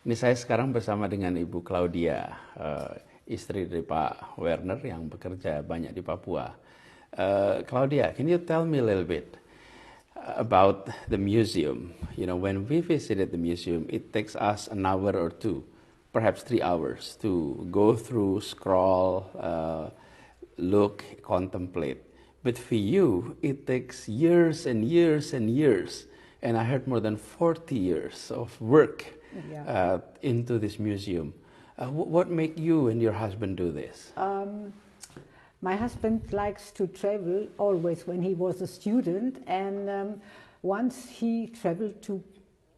Ini saya sekarang bersama dengan Ibu Claudia, istri dari Pak Werner yang bekerja banyak di Papua. Claudia, can you tell me a little bit about the museum? You know, when we visited the museum, it takes us an hour or two, perhaps 3 hours, to go through, scroll, look, contemplate. But for you, it takes years and years and years. And I heard more than 40 years of work into this museum. What made you and your husband do this? My husband likes to travel always when he was a student, and once he traveled to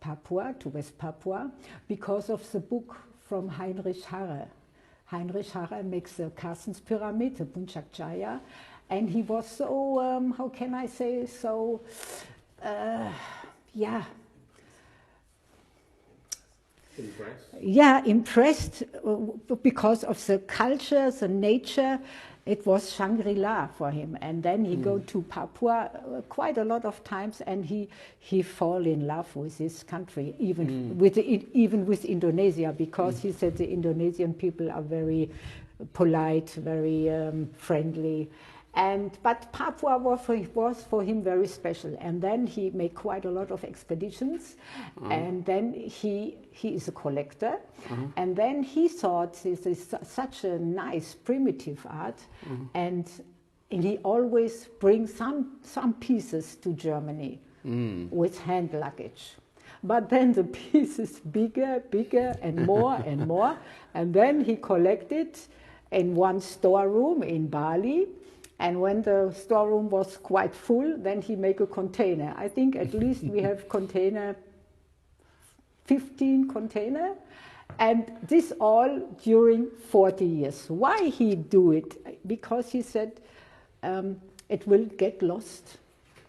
Papua, to West Papua, because of the book from Heinrich Harre. Heinrich Harre makes the Carstens Pyramid, the Puncak Jaya, and he was so, how can I say, so, impressed because of the culture, the nature. It was Shangri-La for him, and then he go to Papua quite a lot of times, and he fall in love with this country, even with Indonesia, because he said the Indonesian people are very polite, very friendly. But Papua was for him very special, and then he made quite a lot of expeditions, and then he is a collector, and then he thought this is such a nice primitive art, and he always brings some pieces to Germany with hand luggage. But then the piece is bigger and more, and then he collected in one storeroom in Bali. And when the storeroom was quite full, then he make a container. I think at least we have 15 container, and this all during 40 years. Why he do it? Because he said it will get lost,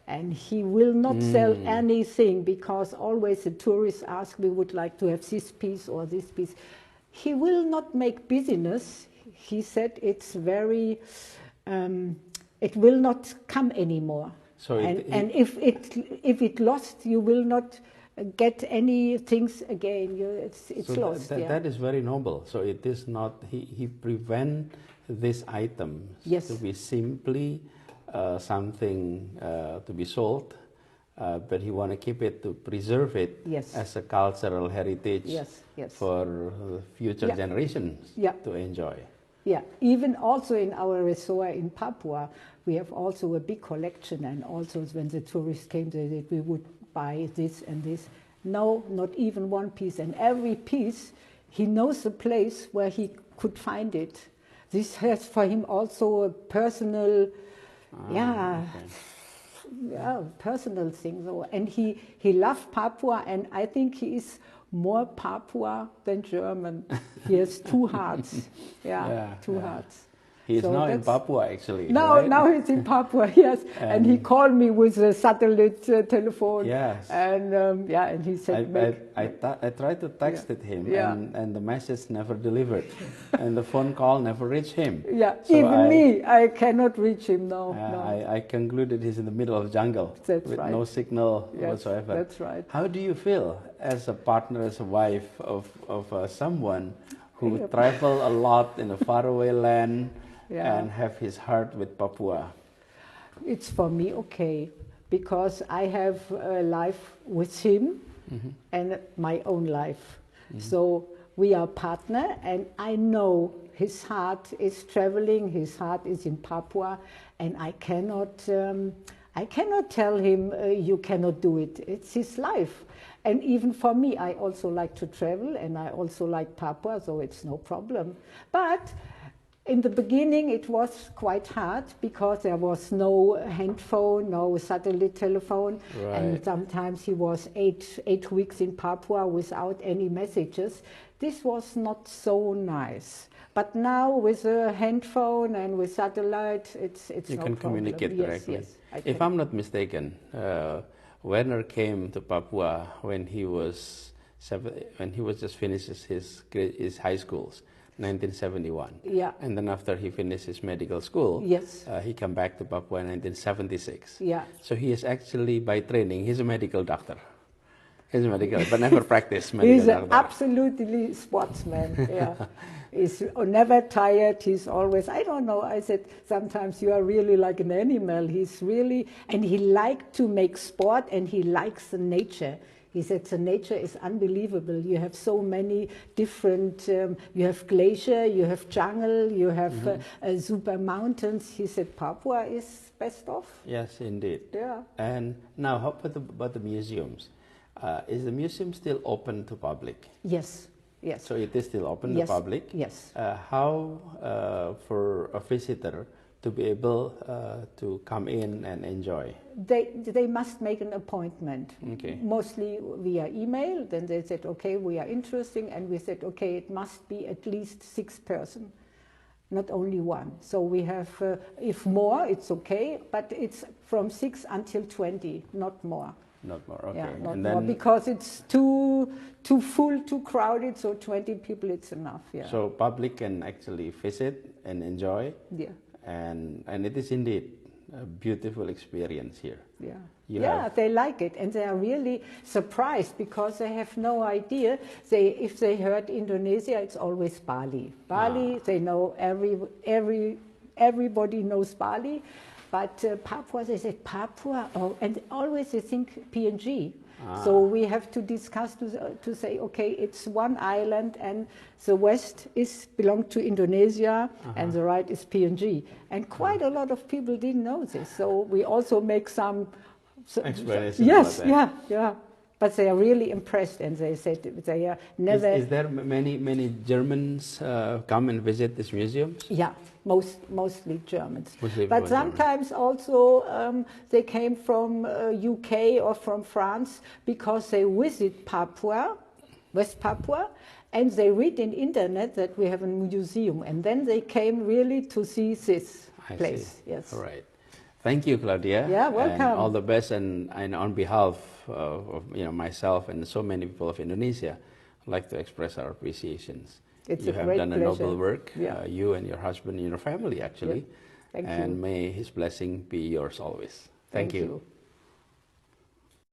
and he will not sell anything, because always the tourists ask, we would like to have this piece or this piece. He will not make business. He said it's very... it will not come anymore. So if it lost, you will not get any things again. It's so lost. That is very noble. So it is not, he prevent this item to be simply something to be sold, but he want to keep it, to preserve it as a cultural heritage for future generations to enjoy. Yeah, even also in our resort in Papua, we have also a big collection, and also when the tourists came, they said we would buy this and this. No, not even one piece, and every piece, he knows the place where he could find it. This has for him also a personal, personal thing. So, and he loved Papua, and I think he is more Papua than German. He has two hearts. Two hearts. He is now in Papua, actually. Now he's in Papua, yes. And he called me with a satellite telephone. Yes. And and he said, I tried to text him, and the message never delivered, and the phone call never reached him. Yeah, so even I cannot reach him now. I concluded he's in the middle of the jungle with no signal whatsoever. That's right. How do you feel as a partner, as a wife of someone who travel a lot in a faraway land and have his heart with Papua? It's for me okay, because I have a life with him and my own life. So we are partner, and I know his heart is traveling, his heart is in Papua, and I cannot tell him you cannot do it. It's his life. And even for me, I also like to travel, and I also like Papua, so it's no problem. But in the beginning, it was quite hard, because there was no handphone, no satellite telephone, and sometimes he was eight weeks in Papua without any messages. This was not so nice. But now with a handphone and with satellite, it's you no can problem. communicate directly. Yes, if I'm not mistaken, Werner came to Papua when he was just finished his high schools, 1971. Yeah. And then after he finished his medical school, he came back to Papua in 1976. Yeah. So he is actually, by training, he's a medical doctor. He's a medical, but never practiced medical. He's an absolutely sportsman. Yeah. He's never tired. He's always, I don't know, I said, sometimes you are really like an animal. He's really, and he liked to make sport, and he likes the nature. He said the nature is unbelievable. You have so many different, you have glacier, you have jungle, you have super mountains. He said Papua is best off. Yes, indeed. Yeah. And now, how about the museums? Is the museum still open to public? Yes, yes. So it is still open yes. to public? Yes. How for a visitor to be able to come in and enjoy? They must make an appointment, okay. Mostly via email. Then they said, okay, we are interested, and we said, okay, it must be at least 6 persons, not only 1. So we have, if more, it's okay, but it's from 6 until 20, not more. Not more, okay. Yeah, not and more, then, because it's too full, too crowded, so 20 people, it's enough, yeah. So public can actually visit and enjoy. Yeah. And it is indeed a beautiful experience here. Yeah. They like it, and they are really surprised because they have no idea. If they heard Indonesia, it's always Bali. They know everybody knows Bali, but Papua, they say Papua, and always they think PNG. So we have to discuss to say, okay, it's one island, and the west belongs to Indonesia, and the right is PNG. And quite a lot of people didn't know this. So we also make some explanation. Yes, about that. yeah. But they are really impressed, and they said they are never. Is there many Germans come and visit these museums? Yeah, mostly Germans. But sometimes also they came from UK or from France because they visit Papua, West Papua, and they read in internet that we have a museum, and then they came really to see this place. Yes. All right. Thank you, Claudia. Yeah, welcome. And all the best, and on behalf of myself and so many people of Indonesia, I'd like to express our appreciations. You have done a noble work, you and your husband and your family, actually. Yeah. Thank you. And may His blessing be yours always. Thank you.